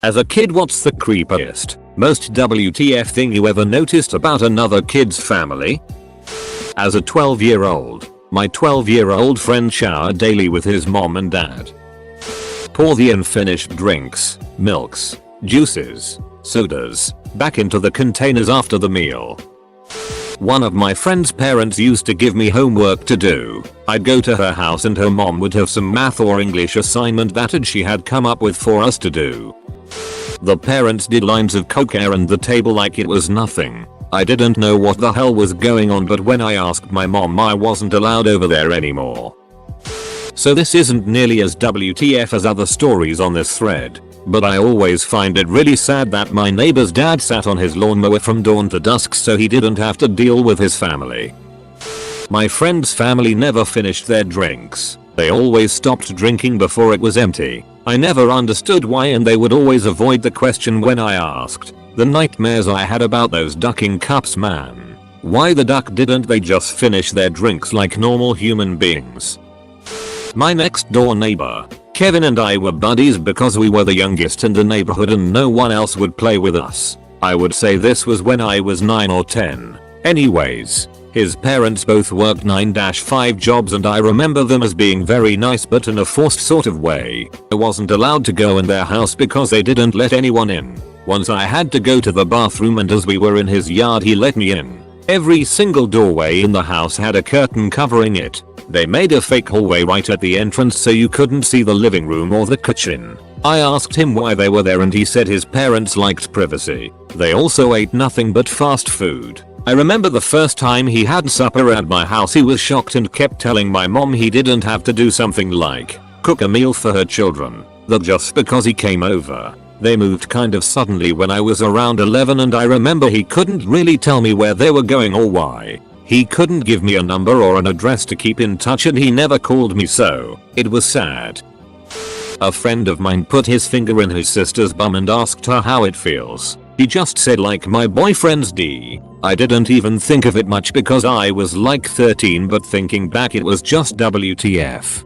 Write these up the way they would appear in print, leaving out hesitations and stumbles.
As a kid, what's the creepiest, most WTF thing you ever noticed about another kid's family? As a 12-year-old, my 12-year-old friend showered daily with his mom and dad. Pour the unfinished drinks, milks, juices, sodas, back into the containers after the meal. One of my friend's parents used to give me homework to do. I'd go to her house and her mom would have some math or English assignment that she had come up with for us to do. The parents did lines of coke around the table like it was nothing. I didn't know what the hell was going on, but when I asked my mom, I wasn't allowed over there anymore. So this isn't nearly as WTF as other stories on this thread, but I always find it really sad that my neighbor's dad sat on his lawnmower from dawn to dusk so he didn't have to deal with his family. My friend's family never finished their drinks. They always stopped drinking before it was empty. I never understood why, and they would always avoid the question when I asked. The nightmares I had about those ducking cups, man. Why the duck didn't they just finish their drinks like normal human beings? My next door neighbor, Kevin, and I were buddies because we were the youngest in the neighborhood and no one else would play with us. I would say this was when I was 9 or 10. Anyways, his parents both worked 9-5 jobs and I remember them as being very nice, but in a forced sort of way. I wasn't allowed to go in their house because they didn't let anyone in. Once I had to go to the bathroom, and as we were in his yard he let me in. Every single doorway in the house had a curtain covering it. They made a fake hallway right at the entrance so you couldn't see the living room or the kitchen. I asked him why they were there and he said his parents liked privacy. They also ate nothing but fast food. I remember the first time he had supper at my house, he was shocked and kept telling my mom he didn't have to do something like cook a meal for her children, that just because he came over. They moved kind of suddenly when I was around 11, and I remember he couldn't really tell me where they were going or why. He couldn't give me a number or an address to keep in touch, and he never called me, so it was sad. A friend of mine put his finger in his sister's bum and asked her how it feels. He just said, like my boyfriend's D. I didn't even think of it much because I was like 13, but thinking back it was just WTF.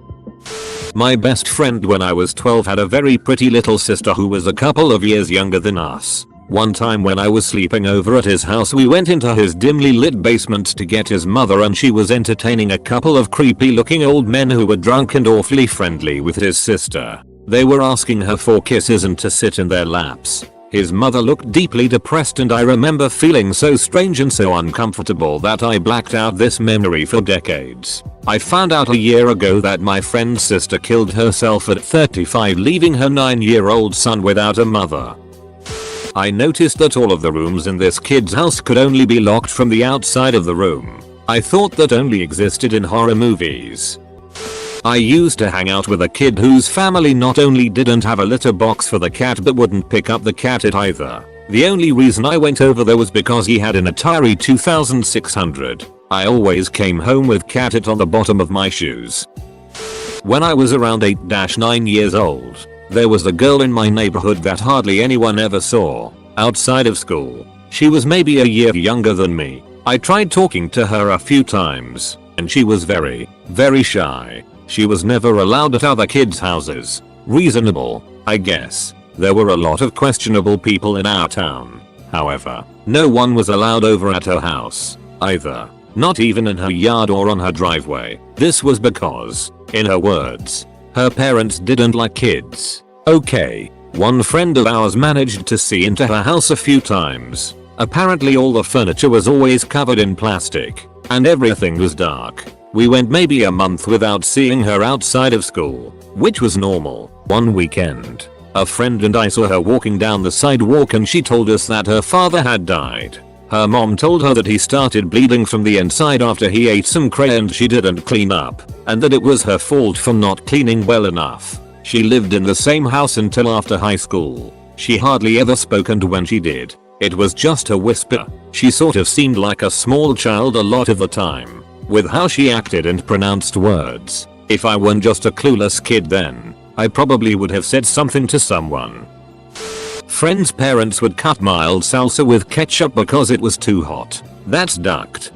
My best friend when I was 12 had a very pretty little sister who was a couple of years younger than us. One time when I was sleeping over at his house, we went into his dimly lit basement to get his mother, and she was entertaining a couple of creepy looking old men who were drunk and awfully friendly with his sister. They were asking her for kisses and to sit in their laps. His mother looked deeply depressed, and I remember feeling so strange and so uncomfortable that I blacked out this memory for decades. I found out a year ago that my friend's sister killed herself at 35, leaving her 9-year-old son without a mother. I noticed that all of the rooms in this kid's house could only be locked from the outside of the room. I thought that only existed in horror movies. I used to hang out with a kid whose family not only didn't have a litter box for the cat but wouldn't pick up the cat either. The only reason I went over there was because he had an Atari 2600. I always came home with cat it on the bottom of my shoes. When I was around 8-9 years old, there was a girl in my neighborhood that hardly anyone ever saw outside of school. She was maybe a year younger than me. I tried talking to her a few times, and she was very shy. She was never allowed at other kids' houses. Reasonable, I guess. There were a lot of questionable people in our town. However, no one was allowed over at her house either. Not even in her yard or on her driveway. This was because, in her words, her parents didn't like kids. Okay, one friend of ours managed to see into her house a few times. Apparently all the furniture was always covered in plastic, and everything was dark. We went maybe a month without seeing her outside of school, which was normal. One weekend, a friend and I saw her walking down the sidewalk, and she told us that her father had died. Her mom told her that he started bleeding from the inside after he ate some cray and she didn't clean up, and that it was her fault for not cleaning well enough. She lived in the same house until after high school. She hardly ever spoke, and when she did, it was just a whisper. She sort of seemed like a small child a lot of the time, with how she acted and pronounced words. If I weren't just a clueless kid then, I probably would have said something to someone. Friends' parents would cut mild salsa with ketchup because it was too hot. That's ducked.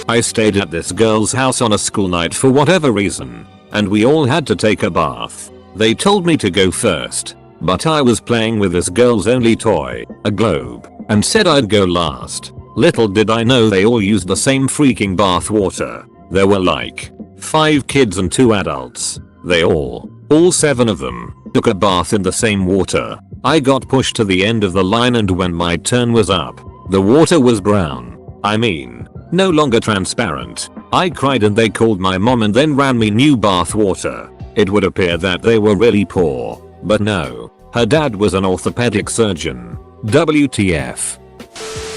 I stayed at this girl's house on a school night for whatever reason, and we all had to take a bath. They told me to go first. but I was playing with this girl's only toy, a globe, and said I'd go last. Little did I know they all used the same freaking bath water. There were like 5 kids and 2 adults. They all 7 of them, took a bath in the same water. I got pushed to the end of the line, and when my turn was up, the water was brown. I mean, no longer transparent. I cried and they called my mom and then ran me new bath water. It would appear that they were really poor, but no. Her dad was an orthopedic surgeon. WTF.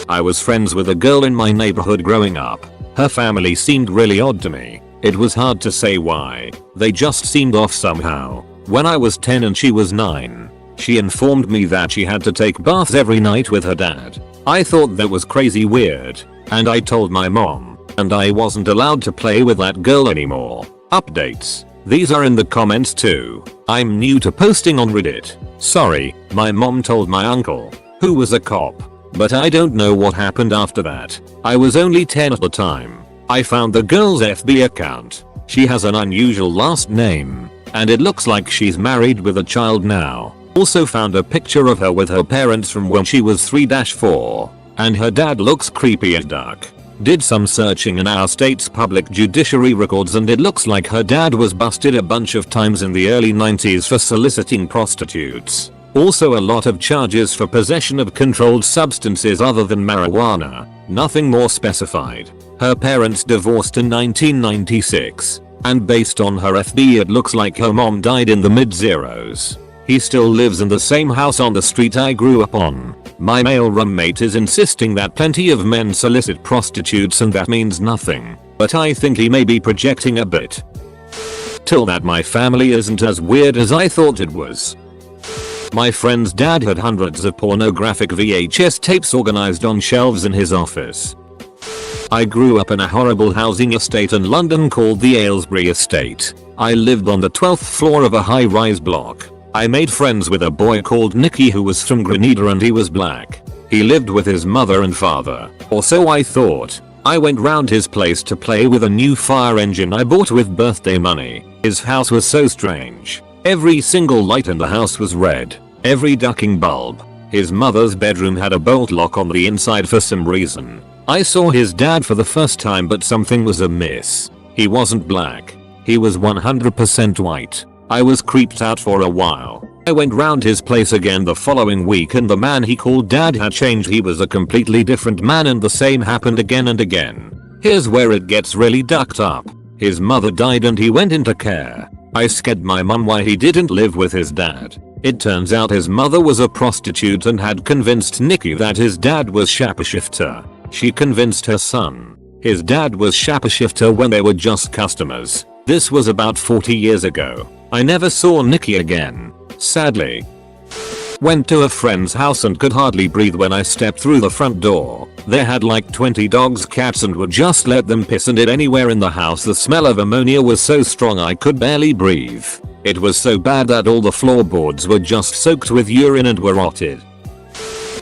I was friends with a girl in my neighborhood growing up. Her family seemed really odd to me. It was hard to say why. They just seemed off somehow. When I was 10 and she was 9, she informed me that she had to take baths every night with her dad. I thought that was crazy weird, and I told my mom, and I wasn't allowed to play with that girl anymore. Updates. These are in the comments too. I'm new to posting on Reddit. Sorry, my mom told my uncle, who was a cop. But I don't know what happened after that. I was only 10 at the time. I found the girl's FB account. She has an unusual last name, and it looks like she's married with a child now. Also found a picture of her with her parents from when she was 3-4, and her dad looks creepy as duck. Did some searching in our state's public judiciary records, and it looks like her dad was busted a bunch of times in the early 90s for soliciting prostitutes. Also a lot of charges for possession of controlled substances other than marijuana. Nothing more specified. Her parents divorced in 1996, and based on her FB it looks like her mom died in the mid-zeros. He still lives in the same house on the street I grew up on. My male roommate is insisting that plenty of men solicit prostitutes and that means nothing, but I think he may be projecting a bit. Till that my family isn't as weird as I thought it was. My friend's dad had hundreds of pornographic VHS tapes organized on shelves in his office. I grew up in a horrible housing estate in London called the Aylesbury Estate. I lived on the 12th floor of a high-rise block. I made friends with a boy called Nicky who was from Grenada and he was black. He lived with his mother and father, or so I thought. I went round his place to play with a new fire engine I bought with birthday money. His house was so strange. Every single light in the house was red. Every ducking bulb. His mother's bedroom had a bolt lock on the inside for some reason. I saw his dad for the first time, but something was amiss. He wasn't black. He was 100% white. I was creeped out for a while. I went round his place again the following week and the man he called dad had changed. He was a completely different man and the same happened again and again. Here's where it gets really ducked up. His mother died and he went into care. I scared my mum why he didn't live with his dad. It turns out his mother was a prostitute and had convinced Nicky that his dad was shapeshifter. She convinced her son. His dad was shapeshifter when they were just customers. This was about 40 years ago. I never saw Nicky again, sadly. Went to a friend's house and could hardly breathe when I stepped through the front door. They had like 20 dogs, cats, and would just let them piss and it anywhere in the house. The smell of ammonia was so strong I could barely breathe. It was so bad that all the floorboards were just soaked with urine and were rotted.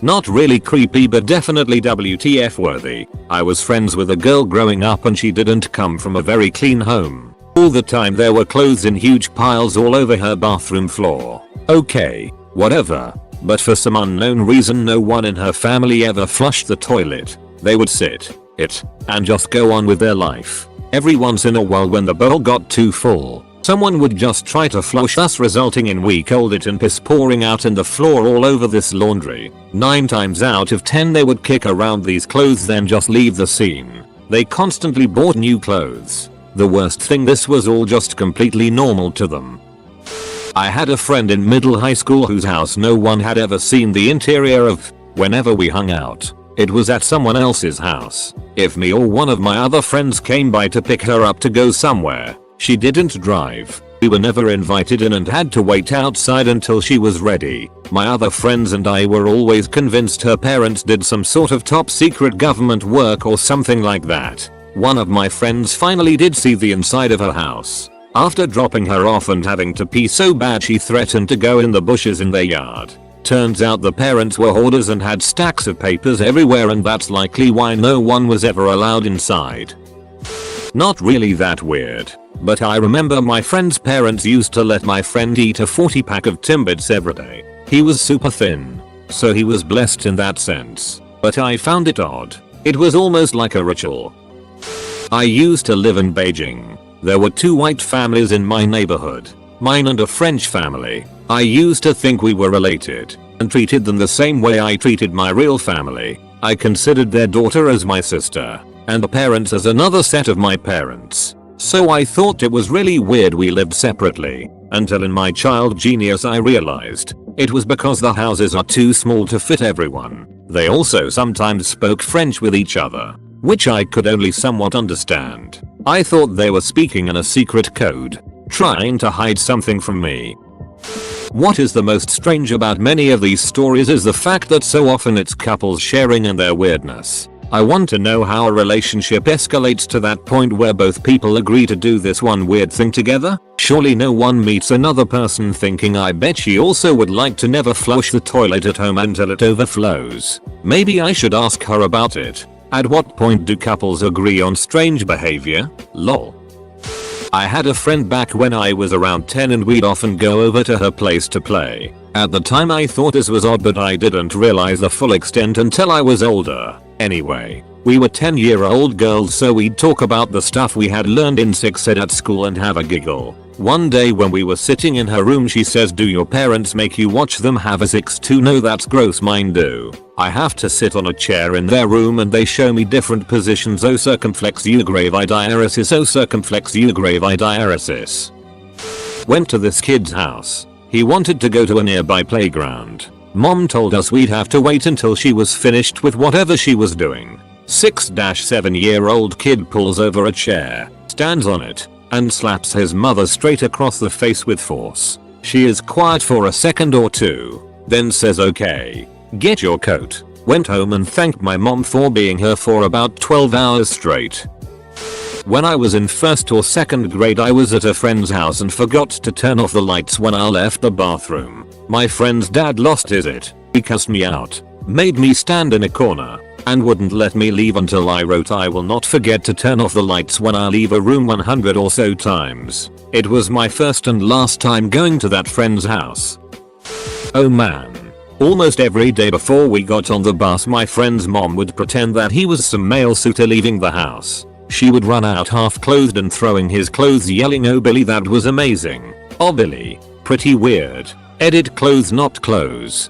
Not really creepy, but definitely WTF worthy. I was friends with a girl growing up and she didn't come from a very clean home. All the time there were clothes in huge piles all over her bathroom floor. Okay, whatever. But for some unknown reason no one in her family ever flushed the toilet. They would sit, it, and just go on with their life. Every once in a while when the bowl got too full, someone would just try to flush, thus resulting in we called it and piss pouring out in the floor all over this laundry. 9 times out of 10 they would kick around these clothes then just leave the scene. They constantly bought new clothes. The worst thing, this was all just completely normal to them. I had a friend in middle high school whose house no one had ever seen the interior of. Whenever we hung out, it was at someone else's house. If me or one of my other friends came by to pick her up to go somewhere, she didn't drive. We were never invited in and had to wait outside until she was ready. My other friends and I were always convinced her parents did some sort of top secret government work or something like that. One of my friends finally did see the inside of her house. After dropping her off and having to pee so bad she threatened to go in the bushes in their yard. Turns out the parents were hoarders and had stacks of papers everywhere, and that's likely why no one was ever allowed inside. Not really that weird, but I remember my friend's parents used to let my friend eat a 40-pack of Timbits every day. He was super thin, so he was blessed in that sense, but I found it odd. It was almost like a ritual. I used to live in Beijing. There were 2 white families in my neighborhood, mine and a French family. I used to think we were related and treated them the same way I treated my real family. I considered their daughter as my sister and the parents as another set of my parents. So I thought it was really weird we lived separately, until in my child genius I realized it was because the houses are too small to fit everyone. They also sometimes spoke French with each other, which I could only somewhat understand. I thought they were speaking in a secret code, trying to hide something from me. What is the most strange about many of these stories is the fact that so often it's couples sharing in their weirdness. I want to know how a relationship escalates to that point where both people agree to do this one weird thing together. Surely no one meets another person thinking I bet she also would like to never flush the toilet at home until it overflows. Maybe I should ask her about it. At what point do couples agree on strange behavior? Lol. I had a friend back when I was around 10 and we'd often go over to her place to play. At the time I thought this was odd, but I didn't realize the full extent until I was older. Anyway, we were 10-year-old girls, so we'd talk about the stuff we had learned in sex ed at school and have a giggle. One day when we were sitting in her room, she says, "Do your parents make you watch them have a sex too?" "No, that's gross, mine do. I have to sit on a chair in their room and they show me different positions. O circumflex U gravi diaresis, O circumflex U gravi diaresis." Went to this kid's house. He wanted to go to a nearby playground. Mom told us we'd have to wait until she was finished with whatever she was doing. 6-7-year-old kid pulls over a chair, stands on it, and slaps his mother straight across the face with force. She is quiet for a second or two, then says, "Okay, get your coat." Went home and thanked my mom for being here for about 12 hours straight. When I was in 1st or 2nd grade, I was at a friend's house and forgot to turn off the lights when I left the bathroom. My friend's dad lost his it. He cussed me out, made me stand in a corner, and wouldn't let me leave until I wrote, "I will not forget to turn off the lights when I leave a room," 100 or so times. It was my first and last time going to that friend's house. Oh man. Almost every day before we got on the bus, my friend's mom would pretend that he was some male suitor leaving the house. She would run out half clothed and throwing his clothes, yelling, "Oh Billy, that was amazing. Oh Billy, pretty weird. Edit clothes not clothes."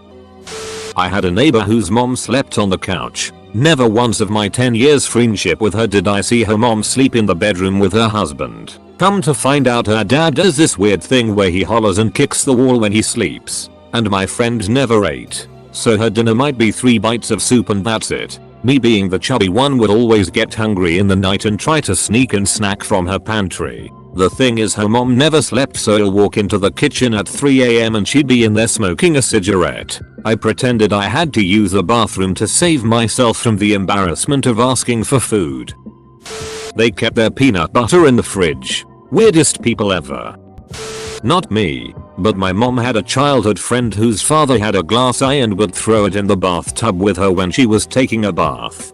I had a neighbor whose mom slept on the couch. Never once of my 10 years friendship with her did I see her mom sleep in the bedroom with her husband. Come to find out, her dad does this weird thing where he hollers and kicks the wall when he sleeps. And my friend never ate. So her dinner might be 3 bites of soup and that's it. Me being the chubby one would always get hungry in the night and try to sneak and snack from her pantry. The thing is, her mom never slept, so I'll walk into the kitchen at 3 AM and she'd be in there smoking a cigarette. I pretended I had to use the bathroom to save myself from the embarrassment of asking for food. They kept their peanut butter in the fridge. Weirdest people ever. Not me, but my mom had a childhood friend whose father had a glass eye and would throw it in the bathtub with her when she was taking a bath.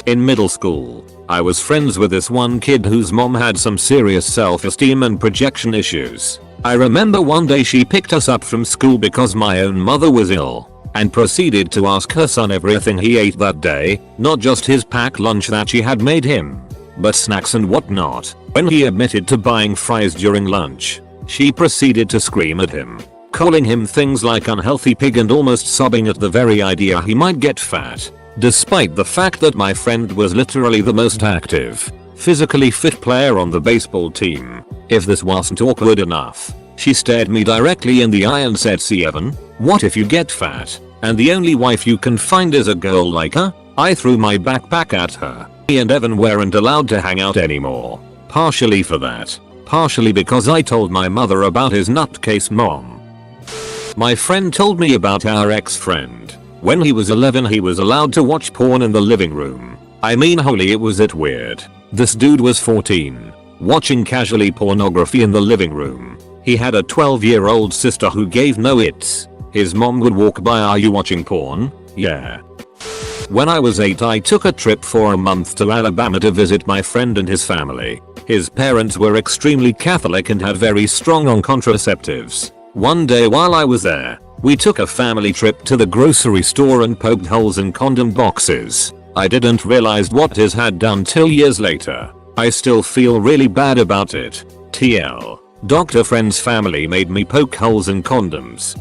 In middle school, I was friends with this one kid whose mom had some serious self-esteem and projection issues. I remember one day she picked us up from school because my own mother was ill, and proceeded to ask her son everything he ate that day, not just his packed lunch that she had made him, but snacks and whatnot. When he admitted to buying fries during lunch, she proceeded to scream at him, calling him things like unhealthy pig and almost sobbing at the very idea he might get fat. Despite the fact that my friend was literally the most active, physically fit player on the baseball team. If this wasn't awkward enough, she stared me directly in the eye and said, "See Evan, what if you get fat and the only wife you can find is a girl like her?" I threw my backpack at her. He and Evan weren't allowed to hang out anymore. Partially for that, partially because I told my mother about his nutcase mom. My friend told me about our ex-friend. When he was 11, he was allowed to watch porn in the living room. I mean, holy, it was it weird. This dude was 14, watching casually pornography in the living room. He had a 12-year-old sister who gave no its. His mom would walk by, "Are you watching porn?" "Yeah." When I was 8, I took a trip for a month to Alabama to visit my friend and his family. His parents were extremely Catholic and had very strong on contraceptives. One day while I was there, We took a family trip to the grocery store and poked holes in condom boxes. I didn't realize what his had done till years later. I still feel really bad about it. TL. Doctor friend's family made me poke holes in condoms.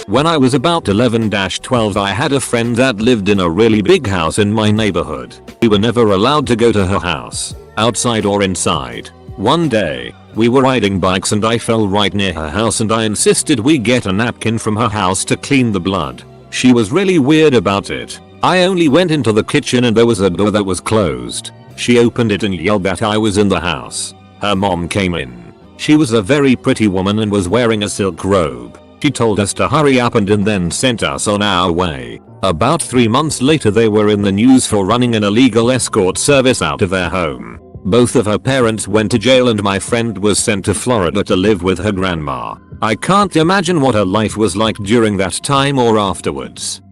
When I was about 11-12 I had a friend that lived in a really big house in my neighborhood. We were never allowed to go to her house, outside or inside. One day, we were riding bikes and I fell right near her house and I insisted we get a napkin from her house to clean the blood. She was really weird about it. I only went into the kitchen and there was a door that was closed. She opened it and yelled that I was in the house. Her mom came in. She was a very pretty woman and was wearing a silk robe. She told us to hurry up and then sent us on our way. About 3 months later they were in the news for running an illegal escort service out of their home. Both of her parents went to jail and my friend was sent to Florida to live with her grandma. I can't imagine what her life was like during that time or afterwards.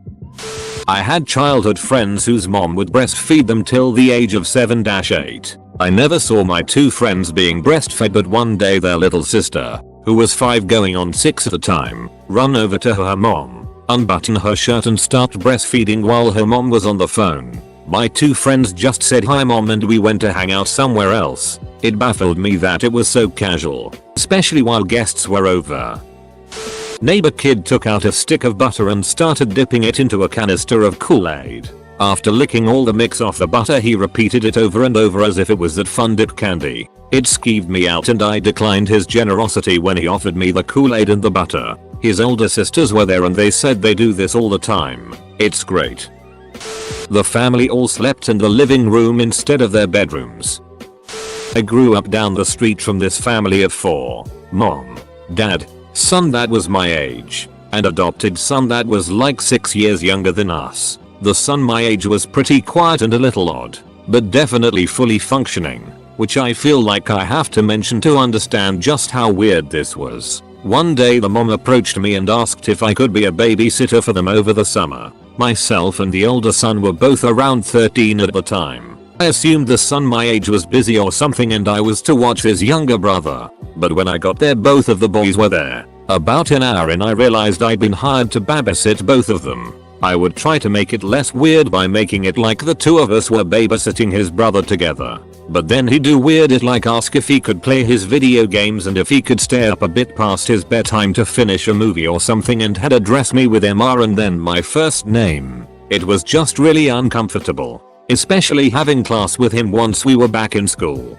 I had childhood friends whose mom would breastfeed them till the age of 7-8. I never saw my two friends being breastfed, but one day their little sister, who was 5 going on 6 at the time, run over to her mom, unbutton her shirt and start breastfeeding while her mom was on the phone. My two friends just said hi mom and we went to hang out somewhere else. It baffled me that it was so casual, especially while guests were over. Neighbor kid took out a stick of butter and started dipping it into a canister of Kool-Aid. After licking all the mix off the butter he repeated it over and over as if it was that fun dip candy. It skeeved me out and I declined his generosity when he offered me the Kool-Aid and the butter. His older sisters were there and they said they do this all the time. It's great. The family all slept in the living room instead of their bedrooms. I grew up down the street from this family of 4. Mom, dad, son that was my age, and adopted son that was like 6 years younger than us. The son my age was pretty quiet and a little odd, but definitely fully functioning, which I feel like I have to mention to understand just how weird this was. One day the mom approached me and asked if I could be a babysitter for them over the summer. Myself and the older son were both around 13 at the time. I assumed the son my age was busy or something and I was to watch his younger brother. But when I got there both of the boys were there. About an hour in I realized I'd been hired to babysit both of them. I would try to make it less weird by making it like the two of us were babysitting his brother together. But then he'd do weird it like ask if he could play his video games and if he could stay up a bit past his bedtime to finish a movie or something and had address me with MR and then my first name. It was just really uncomfortable, especially having class with him once we were back in school.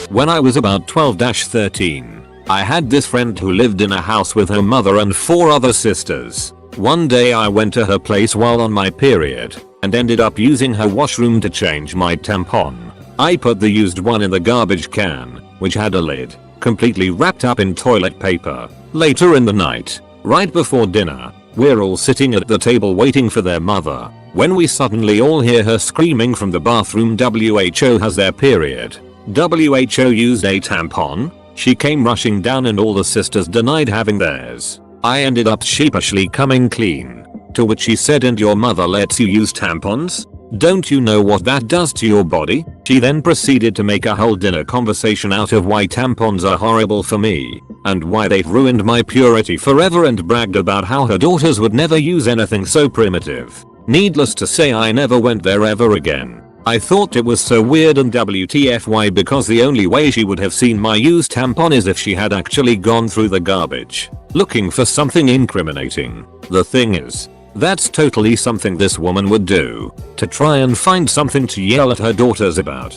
When I was about 12-13, I had this friend who lived in a house with her mother and 4 other sisters. One day I went to her place while on my period and ended up using her washroom to change my tampon. I put the used one in the garbage can, which had a lid, completely wrapped up in toilet paper. Later in the night, right before dinner, we're all sitting at the table waiting for their mother, when we suddenly all hear her screaming from the bathroom, WHO has their period. WHO used a tampon? She came rushing down and all the sisters denied having theirs. I ended up sheepishly coming clean. To which she said, and your mother lets you use tampons? Don't you know what that does to your body? She then proceeded to make a whole dinner conversation out of why tampons are horrible for me, and why they've ruined my purity forever, and bragged about how her daughters would never use anything so primitive. Needless to say I never went there ever again. I thought it was so weird and WTFY because the only way she would have seen my used tampon is if she had actually gone through the garbage, looking for something incriminating. The thing is, that's totally something this woman would do, to try and find something to yell at her daughters about.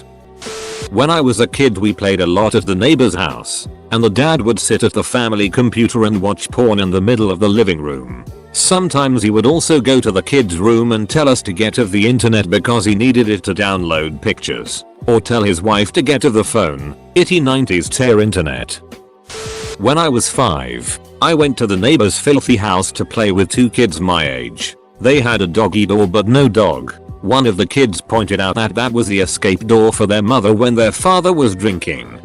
When I was a kid we played a lot at the neighbor's house, and the dad would sit at the family computer and watch porn in the middle of the living room. Sometimes he would also go to the kids' room and tell us to get off the internet because he needed it to download pictures, or tell his wife to get off the phone. Itty 90s tear internet. When I was 5, I went to the neighbor's filthy house to play with 2 kids my age. They had a doggy door but no dog. One of the kids pointed out that was the escape door for their mother when their father was drinking.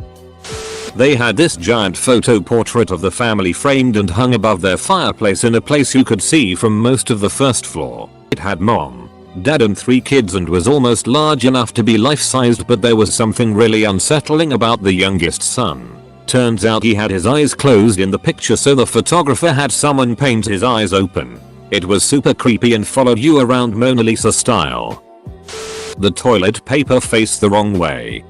They had this giant photo portrait of the family framed and hung above their fireplace in a place you could see from most of the first floor. It had mom, dad and 3 kids and was almost large enough to be life-sized, but there was something really unsettling about the youngest son. Turns out he had his eyes closed in the picture, so the photographer had someone paint his eyes open. It was super creepy and followed you around Mona Lisa style. The toilet paper faced the wrong way.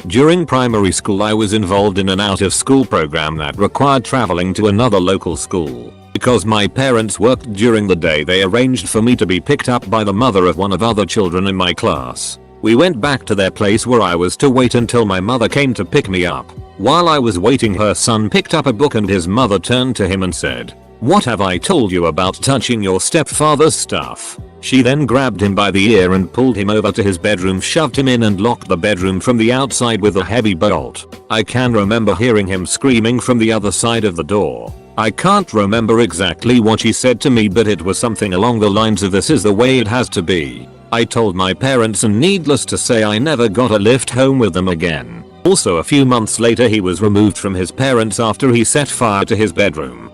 During primary school I was involved in an out-of-school program that required traveling to another local school. Because my parents worked during the day, they arranged for me to be picked up by the mother of one of other children in my class. We went back to their place where I was to wait until my mother came to pick me up. While I was waiting, her son picked up a book and his mother turned to him and said, "What have I told you about touching your stepfather's stuff?" She then grabbed him by the ear and pulled him over to his bedroom, shoved him in and locked the bedroom from the outside with a heavy bolt. I can remember hearing him screaming from the other side of the door. I can't remember exactly what she said to me, but it was something along the lines of, "This is the way it has to be." I told my parents, and needless to say I never got a lift home with them again. Also, a few months later he was removed from his parents after he set fire to his bedroom.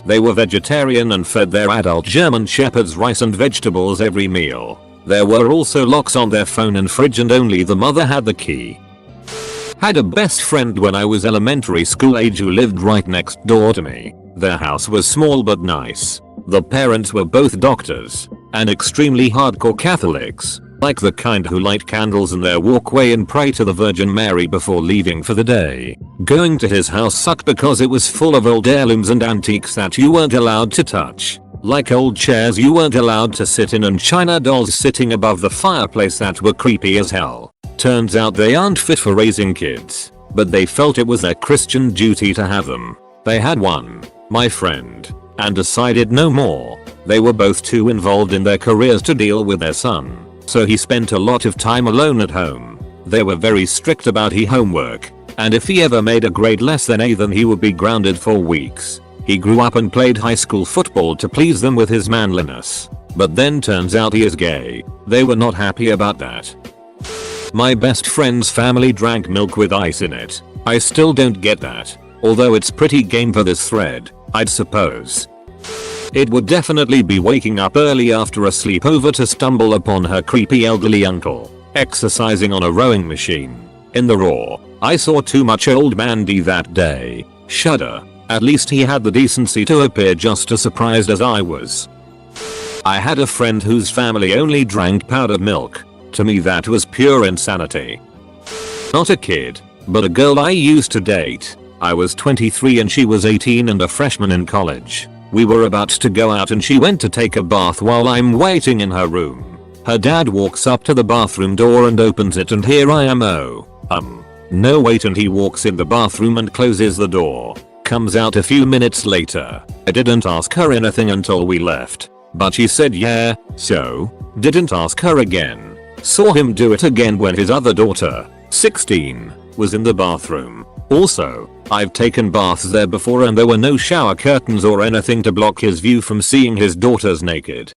They were vegetarian and fed their adult German shepherds rice and vegetables every meal. There were also locks on their phone and fridge, and only the mother had the key. Had a best friend when I was elementary school age who lived right next door to me. Their house was small but nice. The parents were both doctors and extremely hardcore Catholics, like the kind who light candles in their walkway and pray to the Virgin Mary before leaving for the day. Going to his house sucked because it was full of old heirlooms and antiques that you weren't allowed to touch. Like old chairs you weren't allowed to sit in and china dolls sitting above the fireplace that were creepy as hell. Turns out they aren't fit for raising kids, but they felt it was their Christian duty to have them. They had one, my friend, and decided no more. They were both too involved in their careers to deal with their son, so he spent a lot of time alone at home. They were very strict about his homework, and if he ever made a grade less than A then he would be grounded for weeks. He grew up and played high school football to please them with his manliness, but then turns out he is gay. They were not happy about that. My best friend's family drank milk with ice in it. I still don't get that, although it's pretty game for this thread, I'd suppose. It would definitely be waking up early after a sleepover to stumble upon her creepy elderly uncle exercising on a rowing machine. In the raw, I saw too much old Mandy that day. Shudder. At least he had the decency to appear just as surprised as I was. I had a friend whose family only drank powdered milk. To me that was pure insanity. Not a kid, but a girl I used to date. I was 23 and she was 18 and a freshman in college. We were about to go out and she went to take a bath while I'm waiting in her room. Her dad walks up to the bathroom door and opens it, and here I am. No wait, and he walks in the bathroom and closes the door. Comes out a few minutes later. I didn't ask her anything until we left, but she said yeah, so didn't ask her again. Saw him do it again when his other daughter, 16, was in the bathroom. Also, I've taken baths there before and there were no shower curtains or anything to block his view from seeing his daughters naked.